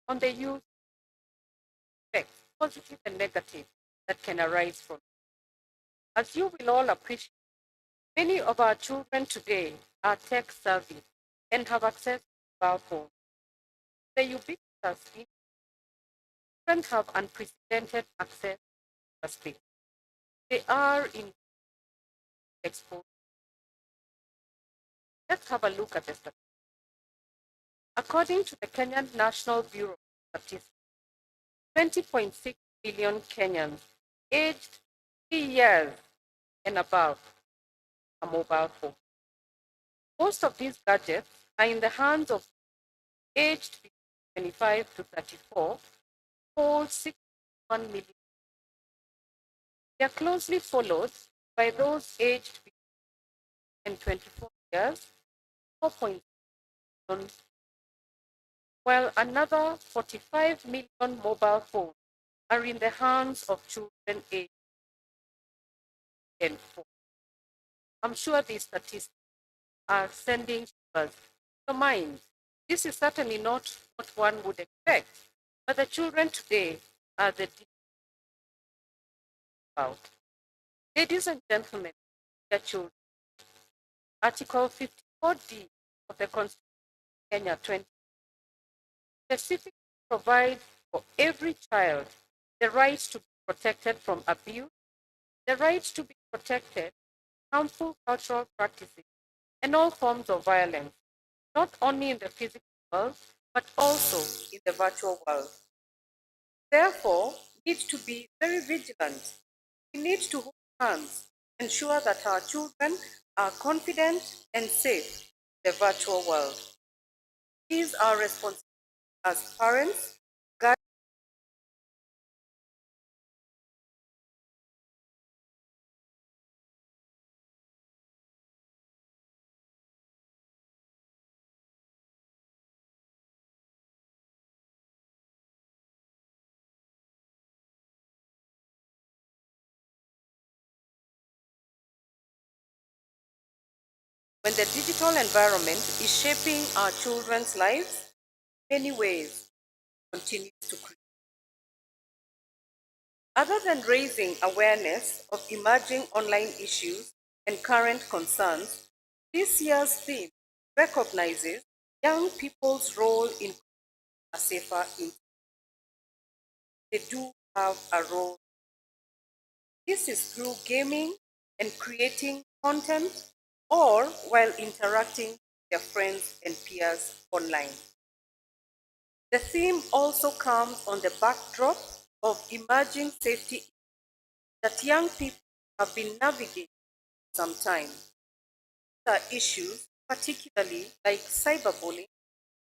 on the use effects, positive and negative, that can arise from it. As you will all appreciate, many of our children today are tech savvy and have access to mobile phones. The ubiquitous children have unprecedented access to space. They are in exposed. Let's have a look at the statistics. According to the Kenyan National Bureau of Statistics, 20.6 million Kenyans aged 3 years and above a mobile phone. Most of these gadgets are in the hands of aged 25 to 34, whole 61 million. They are closely followed by those aged between 24 years, 4.6 million, while another 45 million mobile phones are in the hands of children aged 10 and 4. I'm sure these statistics are sending shivers to your mind. This is certainly not what one would expect, but the children today are the about. Ladies and gentlemen, dear children, Article 54D of the Constitution of Kenya 20 specifically provides for every child the right to be protected from abuse, the right to be protected from harmful cultural practices and all forms of violence, not only in the physical world, but also in the virtual world. Therefore, we need to be very vigilant. We need to hold hands, ensure that our children are confident and safe in the virtual world. It is our responsibility as parents, guardians. When the digital environment is shaping our children's lives, in many ways continues to create. Other than raising awareness of emerging online issues and current concerns, this year's theme recognizes young people's role in a safer internet. They do have a role. This is through gaming and creating content or while interacting with their friends and peers online. The theme also comes on the backdrop of emerging safety that young people have been navigating for some time. These are issues particularly like cyberbullying,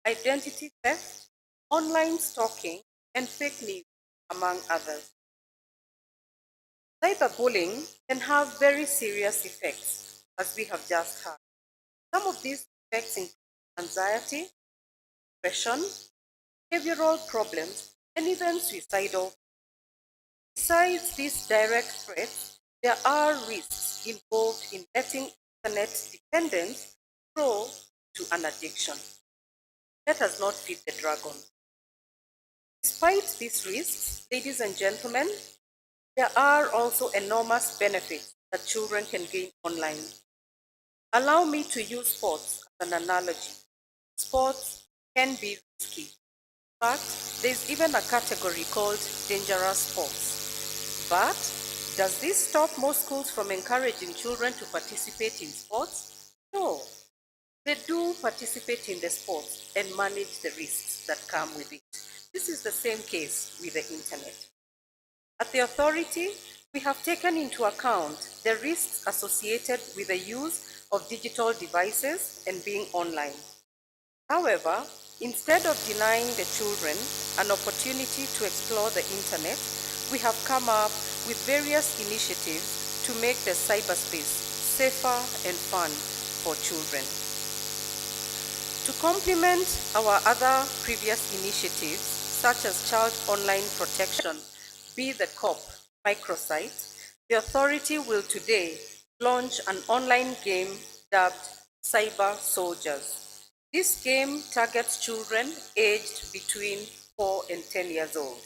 identity theft, online stalking, and fake news, among others. Cyberbullying can have very serious effects, as we have just heard. Some of these effects include anxiety, depression, behavioral problems, and even suicidal. Besides these direct threats, there are risks involved in letting internet dependence grow to an addiction. Let us not feed the dragon. Despite these risks, ladies and gentlemen, there are also enormous benefits that children can gain online. Allow me to use sports as an analogy. Sports can be risky. In fact, there's even a category called dangerous sports. But does this stop most schools from encouraging children to participate in sports? No. They do participate in the sports and manage the risks that come with it. This is the same case with the internet. At the authority, we have taken into account the risks associated with the use of digital devices and being online. However, instead of denying the children an opportunity to explore the internet, we have come up with various initiatives to make the cyberspace safer and fun for children. To complement our other previous initiatives, such as child online protection, be the COP microsite, the authority will today launch an online game dubbed Cyber Soldiers. This game targets children aged between 4 and 10 years old.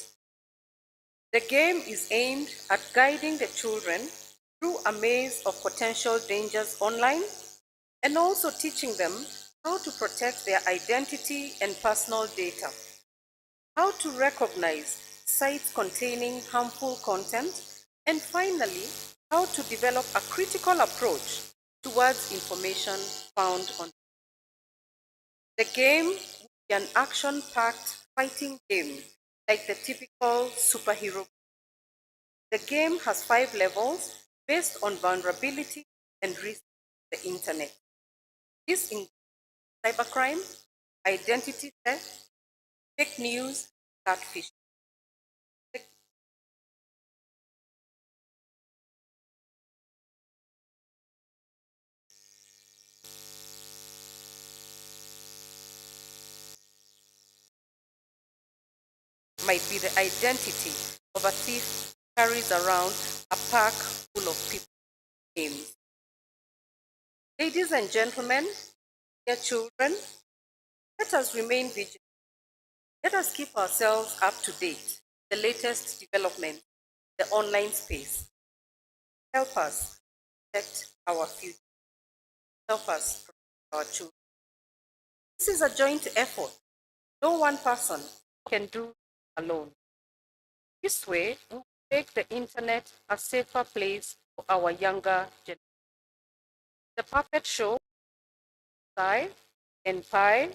The game is aimed at guiding the children through a maze of potential dangers online and also teaching them how to protect their identity and personal data, how to recognize sites containing harmful content, and finally, how to develop a critical approach towards information found on. The game will be an action-packed fighting game like the typical superhero. The game has 5 levels based on vulnerability and risk to the internet. This includes cybercrime, identity theft, fake news, catfish. Might be the identity of a thief who carries around a pack full of people names. Ladies and gentlemen, dear children, let us remain vigilant. Let us keep ourselves up to date, the latest development, the online space. Help us protect our future. Help us protect our children. This is a joint effort. No one person can do alone. This way, we will make the internet a safer place for our younger generation. The puppet show, sigh and pie,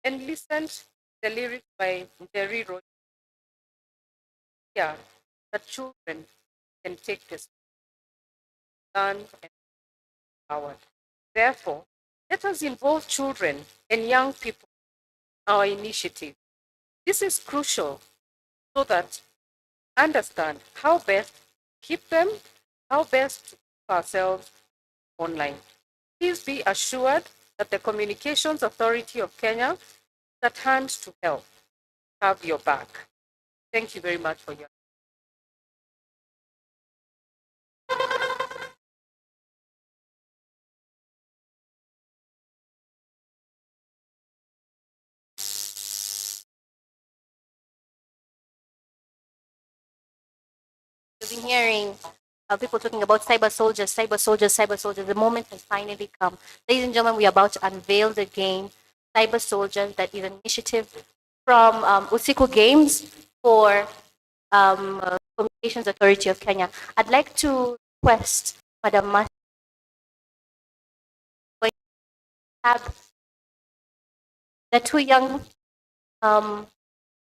and listened to the lyrics by Jerry Rogers. Yeah, that children can take this learn and empowered. Therefore, let us involve children and young people in our initiative. This is crucial so that we understand how best to keep them, how best to keep ourselves online. Please be assured that the Communications Authority of Kenya is at hand to help, have your back. Thank you very much for your. We've been hearing people talking about cyber soldiers, cyber soldiers, cyber soldiers. The moment has finally come. Ladies and gentlemen, we are about to unveil the game, Cyber Soldiers, that is an initiative from Usiku Games for Communications Authority of Kenya. I'd like to request Madam Mas have the two young children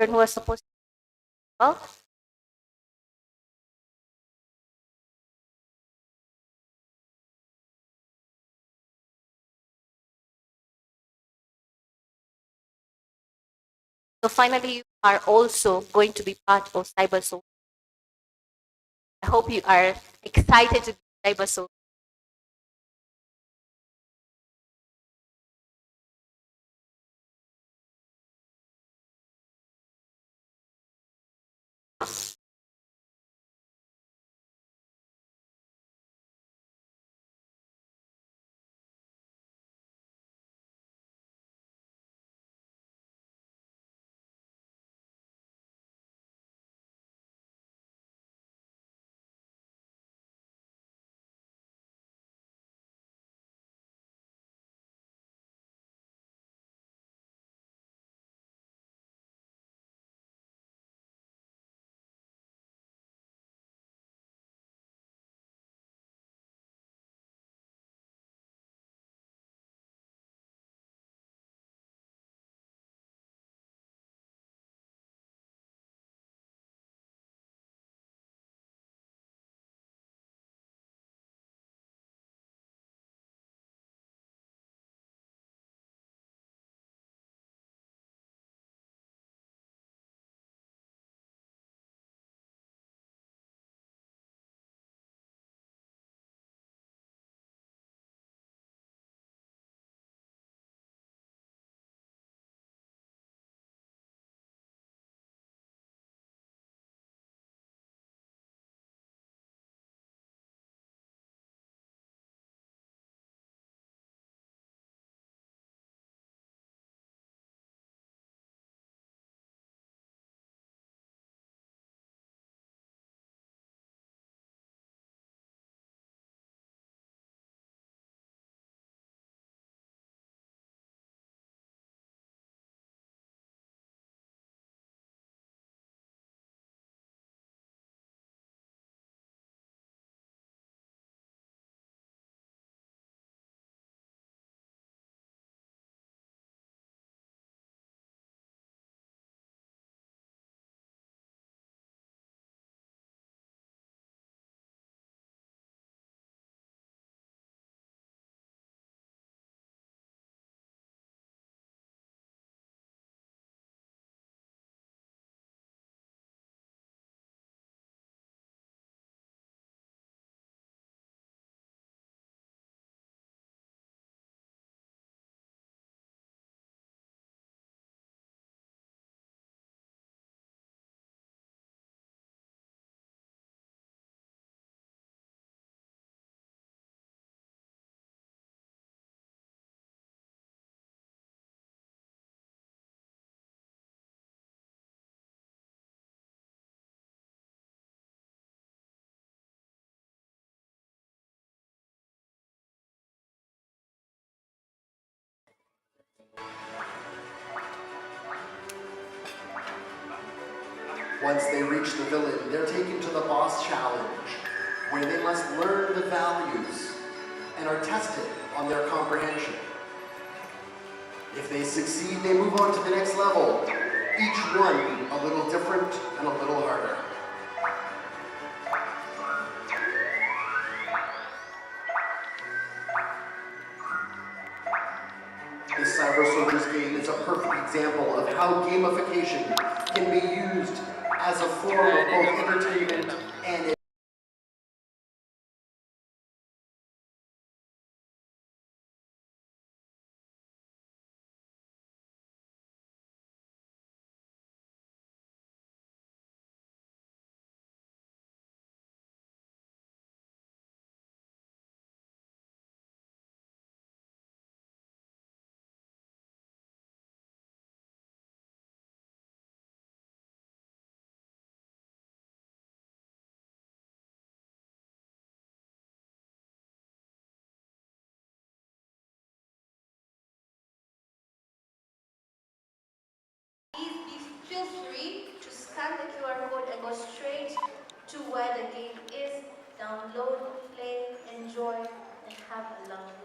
who are supposed to well. So finally, you are also going to be part of Cyber Soldiers. I hope you are excited to be Cyber Soldiers. Once they reach the village, they're taken to the boss challenge, where they must learn the values and are tested on their comprehension. If they succeed, they move on to the next level, each one a little different and a little harder. This Cyber Soldiers game is a perfect example of how gamification can be used as a form of both entertainment and Feel free to scan the QR code and go straight to where the game is. Download, play, enjoy, and have a lovely